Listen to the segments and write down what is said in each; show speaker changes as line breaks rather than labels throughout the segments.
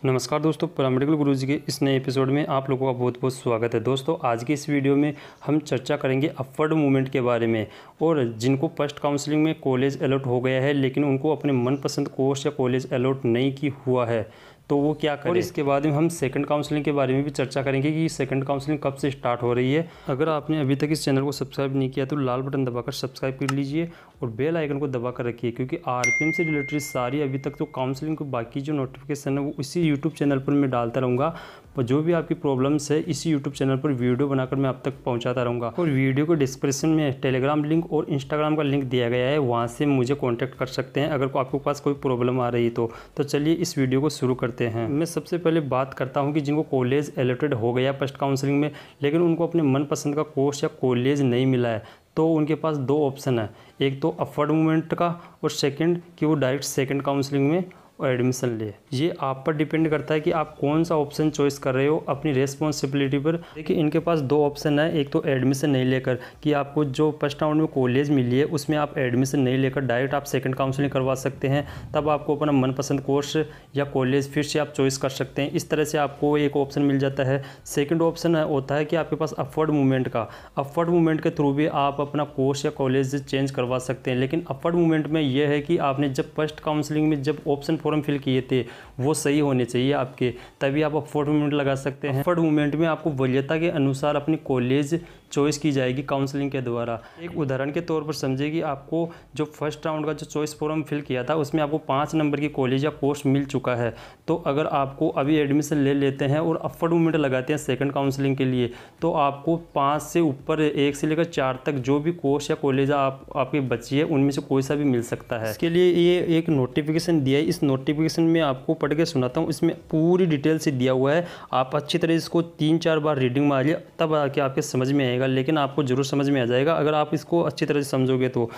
नमस्कार दोस्तों, पैरामेडिकल गुरुजी के इस नए एपिसोड में आप लोगों का बहुत बहुत स्वागत है। दोस्तों, आज की इस वीडियो में हम चर्चा करेंगे अपवर्ड मूवमेंट के बारे में। और जिनको फर्स्ट काउंसलिंग में कॉलेज अलॉट हो गया है लेकिन उनको अपने मनपसंद कोर्स या कॉलेज अलॉट नहीं की हुआ है तो वो क्या करें। और इसके बाद में हम सेकंड काउंसलिंग के बारे में भी चर्चा करेंगे कि सेकंड काउंसलिंग कब से स्टार्ट हो रही है। अगर आपने अभी तक इस चैनल को सब्सक्राइब नहीं किया तो लाल बटन दबाकर सब्सक्राइब कर लीजिए और बेल आइकन को दबा कर रखिए, क्योंकि आरपीएम से रिलेटेड सारी अभी तक तो काउंसलिंग को बाकी जो नोटिफिकेशन है वो इसी यूट्यूब चैनल पर मैं डालता रहूँगा। और जो भी आपकी प्रॉब्लम्स है इसी यूट्यूब चैनल पर वीडियो बनाकर मैं आप तक पहुंचाता रहूँगा। और वीडियो को डिस्क्रिप्शन में टेलीग्राम लिंक और इंस्टाग्राम का लिंक दिया गया है, वहाँ से मुझे कांटेक्ट कर सकते हैं अगर आपके पास कोई प्रॉब्लम आ रही तो चलिए इस वीडियो को शुरू करते हैं। मैं सबसे पहले बात करता हूँ कि जिनको कॉलेज अलॉटेड हो गया फर्स्ट काउंसलिंग में लेकिन उनको अपने मनपसंद का कोर्स या कॉलेज नहीं मिला है, तो उनके पास दो ऑप्शन है। एक तो अपवर्ड मूवमेंट का और सेकंड कि वो डायरेक्ट सेकंड काउंसलिंग में एडमिशन ले। ये आप पर डिपेंड करता है कि आप कौन सा ऑप्शन चॉइस कर रहे हो अपनी रेस्पॉन्सिबिलिटी पर। देखिए, इनके पास दो ऑप्शन है। एक तो एडमिशन नहीं लेकर कि आपको जो फर्स्ट राउंड में कॉलेज मिली है उसमें आप एडमिशन नहीं लेकर डायरेक्ट आप सेकंड काउंसलिंग करवा सकते हैं। तब आपको अपना मनपसंद कोर्स या कॉलेज फिर से आप चॉइस कर सकते हैं। इस तरह से आपको एक ऑप्शन मिल जाता है। सेकेंड ऑप्शन होता है कि आपके पास अपवर्ड मूवमेंट का। अपवर्ड मूवमेंट के थ्रू भी आप अपना कोर्स या कॉलेज चेंज करवा सकते हैं। लेकिन अपवर्ड मूवमेंट में यह है कि आपने जब फर्स्ट काउंसलिंग में जब ऑप्शन फॉर्म फिल किए थे वो सही होने चाहिए आपके, तभी आप अपवर्ड मूवमेंट लगा सकते हैं। अपवर्ड मूवमेंट में आपको वरीयता के अनुसार अपनी कॉलेज चॉइस की जाएगी काउंसलिंग के द्वारा। एक उदाहरण के तौर पर समझिए कि आपको जो फर्स्ट राउंड का जो चॉइस फॉर्म फिल किया था उसमें आपको 5 नंबर की कॉलेज या कोर्स मिल चुका है। तो अगर आपको अभी एडमिशन ले लेते हैं और अपवर्ड मूवमेंट लगाते हैं सेकंड काउंसलिंग के लिए, तो आपको 5 से ऊपर 1 से लेकर 4 तक जो भी कोर्स या कॉलेज आपकी बची है उनमें से कोई सा भी मिल सकता है। इसके लिए ये एक नोटिफिकेशन दिया है। इस नोटिफिकेशन में आपको पढ़ के सुनाता हूँ। इसमें पूरी डिटेल से दिया हुआ है। आप अच्छी तरह इसको 3-4 बार रीडिंग मारिए, तब आके आपके समझ में आएगा। लेकिन आपको जरूर समझ में आ जाएगा अगर आप इसको अच्छी तरह से समझोगे तो।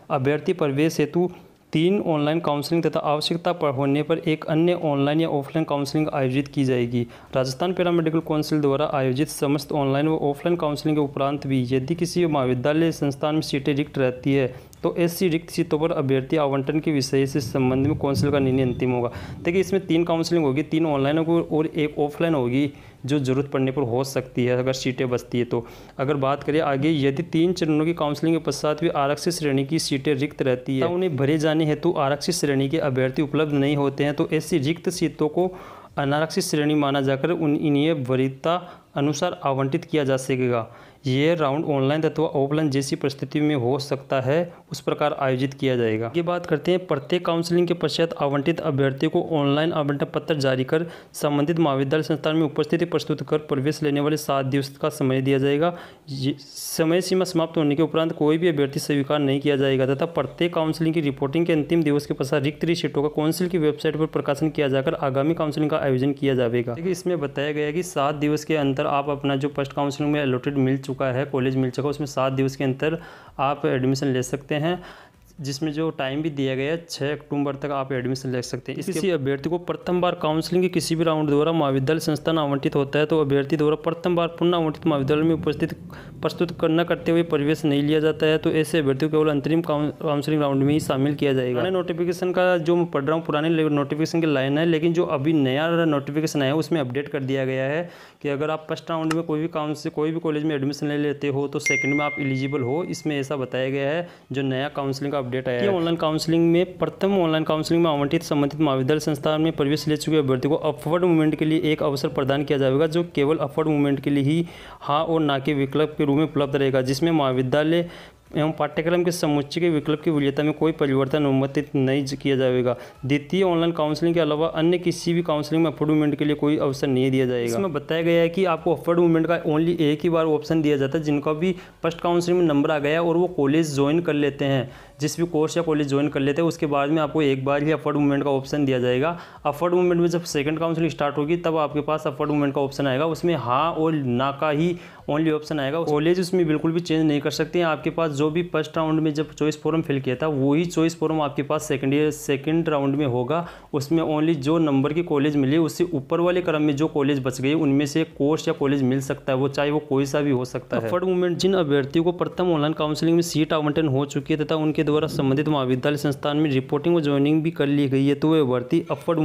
अभ्यर्थी प्रवेश हेतु 3 ऑनलाइन काउंसलिंग तथा आवश्यकता होने पर एक अन्य ऑनलाइन या ऑफलाइन काउंसलिंग आयोजित की जाएगी। राजस्थान पैरामेडिकल काउंसिल द्वारा आयोजित समस्त ऑनलाइन व ऑफलाइन काउंसलिंग के उपरांत भी यदि किसी महाविद्यालय संस्थान में सीटें रिक्त रहती है तो ऐसी रिक्त सीटों पर अभ्यर्थी आवंटन के विषय से संबंध में काउंसिल का निर्णय अंतिम होगा। देखिए, इसमें 3 काउंसलिंग होगी, 3 ऑनलाइन होगी और एक ऑफलाइन होगी जो ज़रूरत पड़ने पर हो सकती है अगर सीटें बचती है तो। अगर बात करें आगे, यदि 3 चरणों की काउंसलिंग के पश्चात भी आरक्षित श्रेणी की सीटें रिक्त रहती है, उन्हें भरे जाने हेतु आरक्षित श्रेणी के अभ्यर्थी उपलब्ध नहीं होते हैं तो ऐसी रिक्त सीटों को अनारक्षित श्रेणी माना जाकर इन्हें वरीयता अनुसार आवंटित किया जा सकेगा। ये राउंड ऑनलाइन तथा ऑफलाइन जैसी परिस्थिति में हो सकता है उस प्रकार आयोजित किया जाएगा। ये बात करते हैं, प्रत्येक काउंसलिंग के पश्चात आवंटित अभ्यर्थियों को ऑनलाइन आवंटन पत्र जारी कर संबंधित महाविद्यालय संस्थान में उपस्थिति प्रस्तुत कर प्रवेश लेने वाले 7 दिवस का समय दिया जाएगा। समय सीमा समाप्त होने के उपरांत कोई भी अभ्यर्थी स्वीकार नहीं किया जाएगा तथा प्रत्येक काउंसलिंग की रिपोर्टिंग के अंतिम दिवस के पश्चात रिक्त सीटों का काउंसिल की वेबसाइट पर प्रकाशन किया जाकर आगामी काउंसलिंग का आयोजन किया जाएगा। देखिए, इसमें बताया गया है कि 7 दिवस के अंतर आप अपना जो फर्स्ट काउंसलिंग में अलॉटेड मिल चुका है, कॉलेज मिल चुका है, उसमें 7 दिवस के अंतर आप एडमिशन ले सकते हैं, जिसमें जो टाइम भी दिया गया है 6 अक्टूबर तक आप एडमिशन ले सकते हैं। किसी अभ्यर्थी को प्रथम बार काउंसलिंग के किसी भी राउंड द्वारा महाविद्यालय संस्थान आवंटित होता है तो अभ्यर्थी द्वारा प्रथम बार पुनः आवंटित महाविद्यालय में उपस्थित प्रस्तुत न करते हुए प्रवेश नहीं लिया जाता है तो ऐसे अभ्यर्थियों को केवल अंतरिम काउंसलिंग राउंड में ही शामिल किया जाएगा। पुराने नोटिफिकेशन का जो मैं पढ़ रहा हूँ, पुराने नोटिफिकेशन की लाइन है, लेकिन जो अभी नया नोटिफिकेशन आया है उसमें अपडेट कर दिया गया है कि अगर आप फर्स्ट राउंड में कोई भी कॉलेज में एडमिशन ले लेते हो तो सेकंड में आप एलिजिबल हो। इसमें ऐसा बताया गया है जो नया काउंसलिंग का अपडेट आया है। ऑनलाइन काउंसलिंग में प्रथम ऑनलाइन काउंसलिंग में आवंटित संबंधित महाविद्यालय संस्थान में प्रवेश ले चुके अभ्यर्थी को अपवर्ड मूवमेंट के लिए एक अवसर प्रदान किया जाएगा जो केवल अपवर्ड मूवमेंट के लिए ही हाँ और ना के विकल्प के रूप में उपलब्ध रहेगा, जिसमें महाविद्यालय एवं पाठ्यक्रम के समुच्चय के विकल्प की वरीयता में कोई परिवर्तन अनुमतित नहीं किया जाएगा। द्वितीय ऑनलाइन काउंसलिंग के अलावा अन्य किसी भी काउंसलिंग में अपवर्ड मूवमेंट के लिए कोई अवसर नहीं दिया जाएगा। इसमें बताया गया है कि आपको अपवर्ड मूवमेंट का ओनली एक ही बार ऑप्शन दिया जाता है जिनका भी फर्स्ट काउंसलिंग में नंबर आ गया और वो कॉलेज ज्वाइन कर लेते हैं, जिस भी कोर्स या कॉलेज ज्वाइन कर लेते हैं उसके बाद में आपको एक बार ही अपवर्ड मूवमेंट का ऑप्शन दिया जाएगा। अपवर्ड मूवमेंट में जब सेकंड काउंसलिंग स्टार्ट होगी तब आपके पास अपवर्ड मूवमेंट का ऑप्शन आएगा, उसमें हाँ और ना का ही ओनली ऑप्शन आएगा। कॉलेज उसमें बिल्कुल भी चेंज नहीं कर सकते हैं। आपके पास जो भी फर्स्ट राउंड में जब चॉइस फॉर्म फिल किया था वही चॉइस फॉर्म आपके पास सेकंड राउंड में होगा। उसमें ओनली जो नंबर की कॉलेज मिली उससे ऊपर वाले क्रम में जो कॉलेज बच गई उनमें से कोर्स या कॉलेज मिल सकता है, वो चाहे वो कोई सा भी हो सकता है। अपवर्ड मूवमेंट जिन अभ्यर्थियों को प्रथम ऑनलाइन काउंसलिंग में सीट आवंटन हो चुकी है तथा उनके द्वारा संबंधित महाविद्यालय संस्थान में रिपोर्टिंग व ज्वाइनिंग भी कर ली गई है तो वे अभ्यर्थी अपवर्ड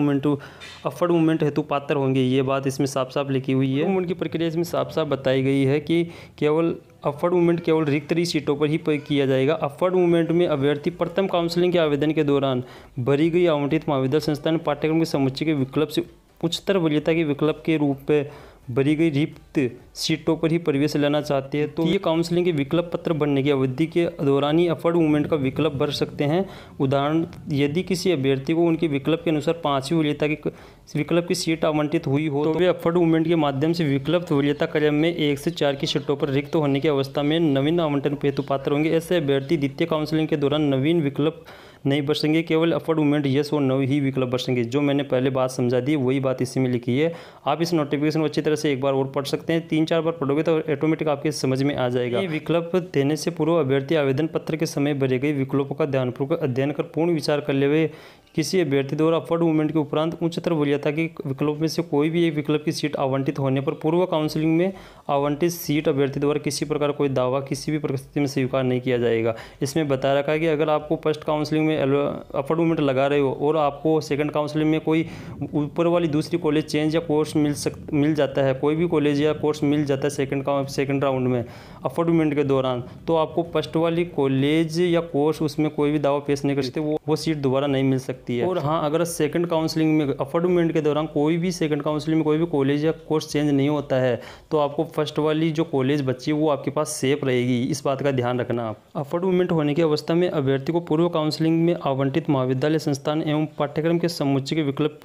मूवमेंट हेतु पात्र होंगे। ये बात इसमें साफ साफ लिखी हुई है। मूवमेंट की प्रक्रिया इसमें साफ साफ बताई गई है कि केवल अपवर्ड मूवमेंट केवल रिक्त सीटों पर ही किया जाएगा। अपवर्ड मूवमेंट में अभ्यर्थी प्रथम काउंसलिंग के आवेदन के दौरान भरी गई आवंटित महाविद्यालय संस्थान पाठ्यक्रम के समुच्चय के विकल्प से उच्चतर वरीयता के विकल्प के रूप में भरी गई रिक्त सीटों पर ही प्रवेश लेना चाहते हैं तो ये काउंसलिंग के विकल्प पत्र भरने की अवधि के दौरान ही अपवर्ड मूवमेंट का विकल्प भर सकते हैं। उदाहरण, यदि किसी अभ्यर्थी को उनके विकल्प के अनुसार 5वीं वरीयता की विकल्प की सीट आवंटित हुई हो तो वे अपवर्ड मूवमेंट के माध्यम से विकल्प वरीयता क्रम में 1 से 4 की सीटों पर रिक्त होने की अवस्था में नवीन आवंटन हेतु पात्र होंगे। ऐसे अभ्यर्थी द्वितीय काउंसलिंग के दौरान नवीन विकल्प नहीं भर सकेंगे, केवल अपवर्ड मूवमेंट यस और नो ही विकल्प भर सकेंगे। जो मैंने पहले बात समझा दी वही बात इसी में लिखी है। आप इस नोटिफिकेशन को अच्छी तरह से एक बार और पढ़ सकते हैं। 3-4 बार पढ़ोगे तो ऑटोमेटिक आपके समझ में आ जाएगा। ये विकल्प देने से पूर्व अभ्यर्थी आवेदन पत्र के समय भरे गए विकल्पों का ध्यानपूर्वक अध्ययन कर पूर्ण विचार कर ले हुए किसी अभ्यर्थी द्वारा अपवर्ड मूवमेंट के उपरांत उच्चतर वरीयता के विकल्प में से कोई भी एक विकल्प की सीट आवंटित होने पर पूर्व काउंसलिंग में आवंटित सीट अभ्यर्थी द्वारा किसी प्रकार कोई दावा किसी भी परिस्थिति में स्वीकार नहीं किया जाएगा। इसमें बता रखा है कि अगर आपको फर्स्ट काउंसलिंग में अपवर्ड मूवमेंट लगा रहे हो और आपको सेकंड काउंसलिंग में कोई ऊपर वाली दूसरी कॉलेज चेंज या कोर्स मिल जाता है, कोई भी कॉलेज या कोर्स मिल जाता है सेकंड राउंड में अपवर्ड मूवमेंट के दौरान, तो आपको फर्स्ट वाली कॉलेज या कोर्स उसमें कोई भी दावा पेश नहीं कर सकते, वो सीट दोबारा नहीं मिल सकती है। और हाँ, अगर सेकंड काउंसलिंग में अपवर्ड मूवमेंट के दौरान कोई भी सेकंड काउंसलिंग में कोई भी कॉलेज या कोर्स चेंज नहीं होता है तो आपको फर्स्ट वाली जो कॉलेज बची वो आपके पास सेफ रहेगी। इस बात का ध्यान रखना आप। अपवर्ड मूवमेंट होने की अवस्था में अभ्यर्थी को पूर्व काउंसलिंग में आवंटित महाविद्यालय संस्थान एवं पाठ्यक्रम के समुच्चय के विकल्प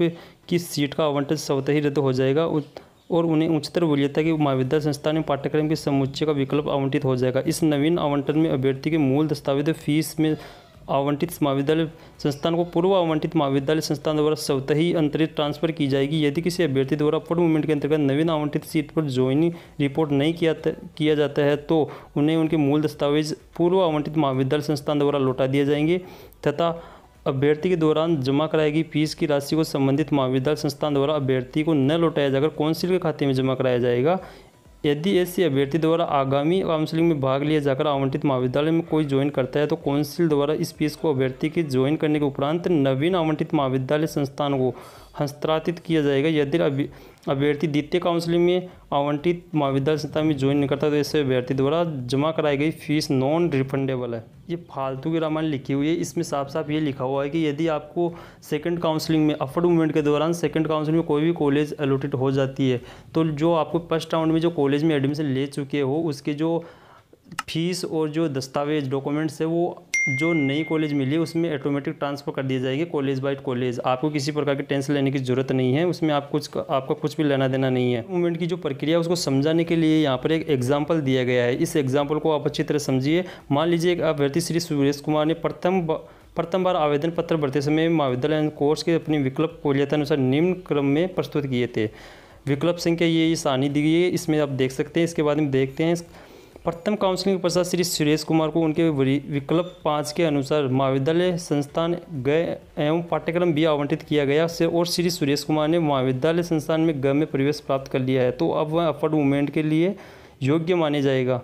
की सीट का आवंटन स्वतः ही रद्द हो जाएगा और उन्हें उच्चतर वरीयता के महाविद्यालय संस्थान में पाठ्यक्रम के समुच्चय का विकल्प आवंटित हो जाएगा। इस नवीन आवंटन में अभ्यर्थी के मूल दस्तावेज फीस में आवंटित महाविद्यालय संस्थान को पूर्व आवंटित महाविद्यालय संस्थान द्वारा स्वतः ही अंतरित ट्रांसफर की जाएगी। यदि किसी अभ्यर्थी द्वारा अपवर्ड मूवमेंट के अंतर्गत नवीन आवंटित सीट पर ज्वाइनिंग रिपोर्ट नहीं किया जाता है तो उन्हें उनके मूल दस्तावेज पूर्व आवंटित महाविद्यालय संस्थान द्वारा लौटा दिए जाएंगे तथा अभ्यर्थी के दौरान जमा कराई गई फीस की राशि को संबंधित महाविद्यालय संस्थान द्वारा अभ्यर्थी को न लौटाया जाकर कौंसिल के खाते में जमा कराया जाएगा। यदि ऐसे अभ्यर्थी द्वारा आगामी काउंसलिंग में भाग लिया जाकर आवंटित महाविद्यालय में कोई ज्वाइन करता है तो कौंसिल द्वारा इस फीस को अभ्यर्थी के ज्वाइन करने के उपरांत नवीन आवंटित महाविद्यालय संस्थान को हस्तांतरित किया जाएगा। यदि अभ्यर्थी द्वितीय काउंसलिंग में आवंटित महाविद्यालय संस्थान में ज्वाइन नहीं करता तो ऐसे अभ्यर्थी द्वारा जमा कराई गई फीस नॉन रिफंडेबल है। ये फालतू की रामायण लिखी हुई है। इसमें साफ साफ ये लिखा हुआ है कि यदि आपको सेकंड काउंसलिंग में अपवर्ड मूवमेंट के दौरान सेकंड काउंसलिंग में कोई भी कॉलेज अलॉटेड हो जाती है तो जो आपको फर्स्ट राउंड में जो कॉलेज में एडमिशन ले चुके हो उसके जो फीस और जो दस्तावेज डॉक्यूमेंट्स है वो जो नई कॉलेज मिली उसमें ऑटोमेटिक ट्रांसफ़र कर दिए जाएंगे कॉलेज बाय कॉलेज। आपको किसी प्रकार की टेंशन लेने की जरूरत नहीं है, उसमें आपका कुछ भी लेना देना नहीं है। मूवमेंट की जो प्रक्रिया है उसको समझाने के लिए यहाँ पर एक एग्जाम्पल दिया गया है। इस एग्जाम्पल को आप अच्छी तरह समझिए। मान लीजिए एक अभ्यर्थी श्री सुरेश कुमार ने प्रथम बार आवेदन पत्र भरते समय महाविद्यालय कोर्स के अपने विकल्प वरीयतानुसार निम्न क्रम में प्रस्तुत किए थे। विकल्प संख्या ये सारणी दी गई है, इसमें आप देख सकते हैं। इसके बाद हम देखते हैं प्रथम काउंसलिंग के पश्चात श्री सुरेश कुमार को उनके विकल्प 5 के अनुसार महाविद्यालय संस्थान गए एवं पाठ्यक्रम भी आवंटित किया गया और श्री सुरेश कुमार ने महाविद्यालय संस्थान में ग में प्रवेश प्राप्त कर लिया है तो अब वह अपवर्ड मूवमेंट के लिए योग्य माने जाएगा।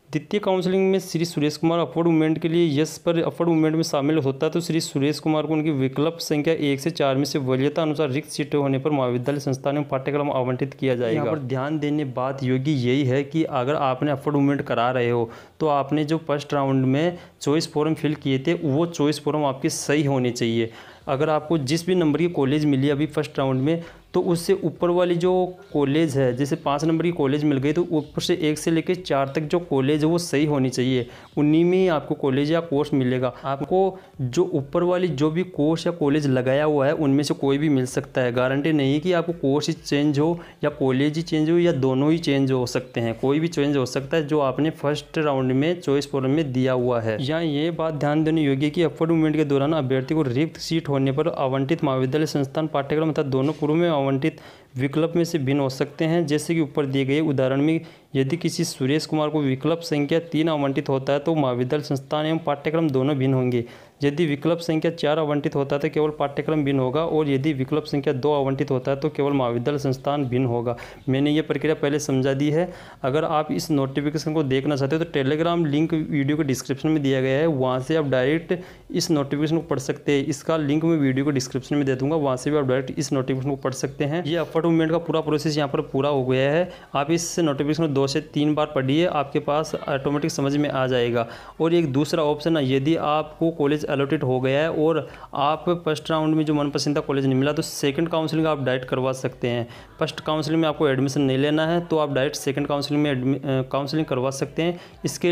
द्वितीय काउंसलिंग में श्री सुरेश कुमार अपवर्ड मूवमेंट के लिए यस पर अपवर्ड मूवमेंट में शामिल होता तो श्री सुरेश कुमार को उनकी विकल्प संख्या 1 से 4 में से वरीयता अनुसार रिक्त सीटें होने पर महाविद्यालय संस्थान में पाठ्यक्रम आवंटित किया जाएगा। यहाँ पर ध्यान देने बात योग्य यही है कि अगर आपने अपवर्ड मूवमेंट करा रहे हो तो आपने जो फर्स्ट राउंड में चॉइस फॉर्म फिल किए थे वो चॉइस फॉर्म आपके सही होने चाहिए। अगर आपको जिस भी नंबर की कॉलेज मिली अभी फर्स्ट राउंड में तो उससे ऊपर वाली जो कॉलेज है, जैसे 5 नंबर की कॉलेज मिल गई तो ऊपर से 1 से लेकर 4 तक जो कॉलेज है वो सही होनी चाहिए। उन्हीं में ही आपको कॉलेज या कोर्स मिलेगा। आपको जो ऊपर वाली जो भी कोर्स या कॉलेज लगाया हुआ है उनमें से कोई भी मिल सकता है। गारंटी नहीं है कि आपको कोर्स ही चेंज हो या कॉलेज ही चेंज हो या दोनों ही चेंज हो सकते हैं। कोई भी चेंज हो सकता है जो आपने फर्स्ट राउंड में चॉइस फॉर्म में दिया हुआ है। यहाँ ये बात ध्यान देने योग्य कि अपवर्ड मूवमेंट के दौरान अभ्यर्थी को रिक्त सीट होने पर आवंटित महाविद्यालय संस्थान पाठ्यक्रम तथा दोनों पूर्व में आवंटित विकल्प में से भिन्न हो सकते हैं। जैसे कि ऊपर दिए गए उदाहरण में यदि किसी सुरेश कुमार को विकल्प संख्या 3 आवंटित होता है तो महाविद्यालय संस्थान एवं पाठ्यक्रम दोनों भिन्न होंगे। यदि विकल्प संख्या 4 आवंटित होता है तो केवल पाठ्यक्रम भिन्न होगा, और यदि विकल्प संख्या 2 आवंटित होता है तो केवल महाविद्यालय संस्थान भिन्न होगा। मैंने ये प्रक्रिया पहले समझा दी है। अगर आप इस नोटिफिकेशन को देखना चाहते हो तो टेलीग्राम लिंक वीडियो के डिस्क्रिप्शन में दिया गया है, वहाँ से आप डायरेक्ट इस नोटिफिकेशन को पढ़ सकते हैं। इसका लिंक मैं वीडियो को डिस्क्रिप्शन में दे दूँगा, वहाँ से भी आप डायरेक्ट इस नोटिफिकेशन को पढ़ सकते हैं। ये अपवर्ड मूवमेंट का पूरा प्रोसेस यहाँ पर पूरा हो गया है। आप इस नोटिफिकेशन को 2 से 3 बार पढ़िए, आपके पास ऑटोमेटिक समझ में आ जाएगा। और एक दूसरा ऑप्शन है, यदि आपको कॉलेज अलॉटेड हो गया है और आप फर्स्ट राउंड में जो मनपसंद कॉलेज नहीं मिला तो सेकंड काउंसलिंग आप डायरेक्ट करवा सकते हैं। फर्स्ट काउंसलिंग में आपको एडमिशन नहीं लेना है तो आप डायरेक्ट सेकंड काउंसलिंग में काउंसलिंग करवा सकते हैं। इसके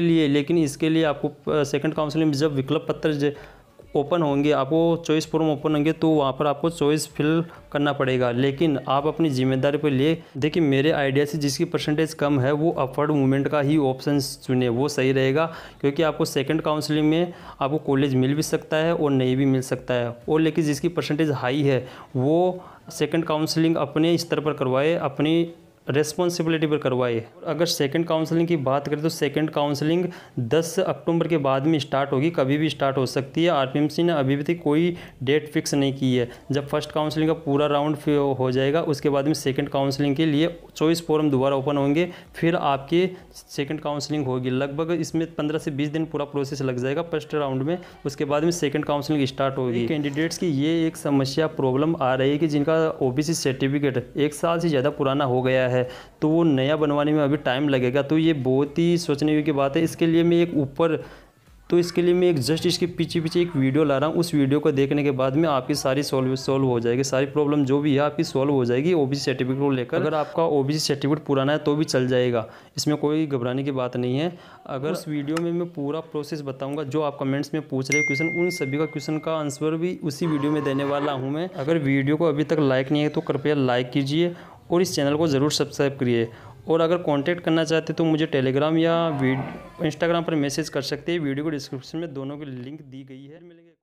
लिए आपको सेकंड काउंसलिंग में जब विकल्प पत्र ओपन होंगे, आपको चॉइस फॉर्म ओपन होंगे तो वहाँ पर आपको चॉइस फिल करना पड़ेगा, लेकिन आप अपनी जिम्मेदारी पर लिए। देखिए, मेरे आइडिया से जिसकी परसेंटेज कम है वो अपवर्ड मूवमेंट का ही ऑप्शन चुने, वो सही रहेगा, क्योंकि आपको सेकंड काउंसलिंग में आपको कॉलेज मिल भी सकता है और नहीं भी मिल सकता है। और लेकिन जिसकी परसेंटेज हाई है वो सेकंड काउंसलिंग अपने स्तर पर करवाए, अपनी रेस्पॉन्सिबिलिटी पर करवाए। अगर सेकंड काउंसलिंग की बात करें तो सेकंड काउंसलिंग 10 अक्टूबर के बाद में स्टार्ट होगी, कभी भी स्टार्ट हो सकती है। आरपीएमसी ने अभी भी कोई डेट फिक्स नहीं की है। जब फर्स्ट काउंसलिंग का पूरा राउंड हो जाएगा उसके बाद में सेकंड काउंसलिंग के लिए चॉइस फॉर्म दोबारा ओपन होंगे, फिर आपकी सेकंड काउंसलिंग होगी। लगभग इसमें 15 से 20 दिन पूरा प्रोसेस लग जाएगा फर्स्ट राउंड में, उसके बाद में सेकंड काउंसलिंग स्टार्ट होगी। कैंडिडेट्स की ये एक समस्या प्रॉब्लम आ रही है कि जिनका ओबीसी सर्टिफिकेट 1 साल से ज़्यादा पुराना हो गया है तो वो नया बनवाने में अभी टाइम लगेगा। तो ये बहुत ही सोचने की बात है। इसके लिए मैं एक जस्ट इसके पीछे एक वीडियो ला रहा हूँ। उस वीडियो को देखने के बाद में आपकी सारी सॉल्व हो जाएगी, सारी प्रॉब्लम जो भी है आपकी सॉल्व हो जाएगी ओबीसी सर्टिफिकेट को लेकर। अगर आपका ओबीसी सर्टिफिकेट पुराना है तो भी चल जाएगा, इसमें कोई घबराने की बात नहीं है। अगर उस वीडियो में मैं पूरा प्रोसेस बताऊंगा, जो आप कमेंट्स में पूछ रहे हो क्वेश्चन, उन सभी का क्वेश्चन का आंसर भी उसी वीडियो में देने वाला हूँ मैं। अगर वीडियो को अभी तक लाइक नहीं है तो कृपया लाइक कीजिए और इस चैनल को ज़रूर सब्सक्राइब करिए। और अगर कांटेक्ट करना चाहते तो मुझे टेलीग्राम या इंस्टाग्राम पर मैसेज कर सकते हैं। वीडियो को डिस्क्रिप्शन में दोनों की लिंक दी गई है। मिलेंगे।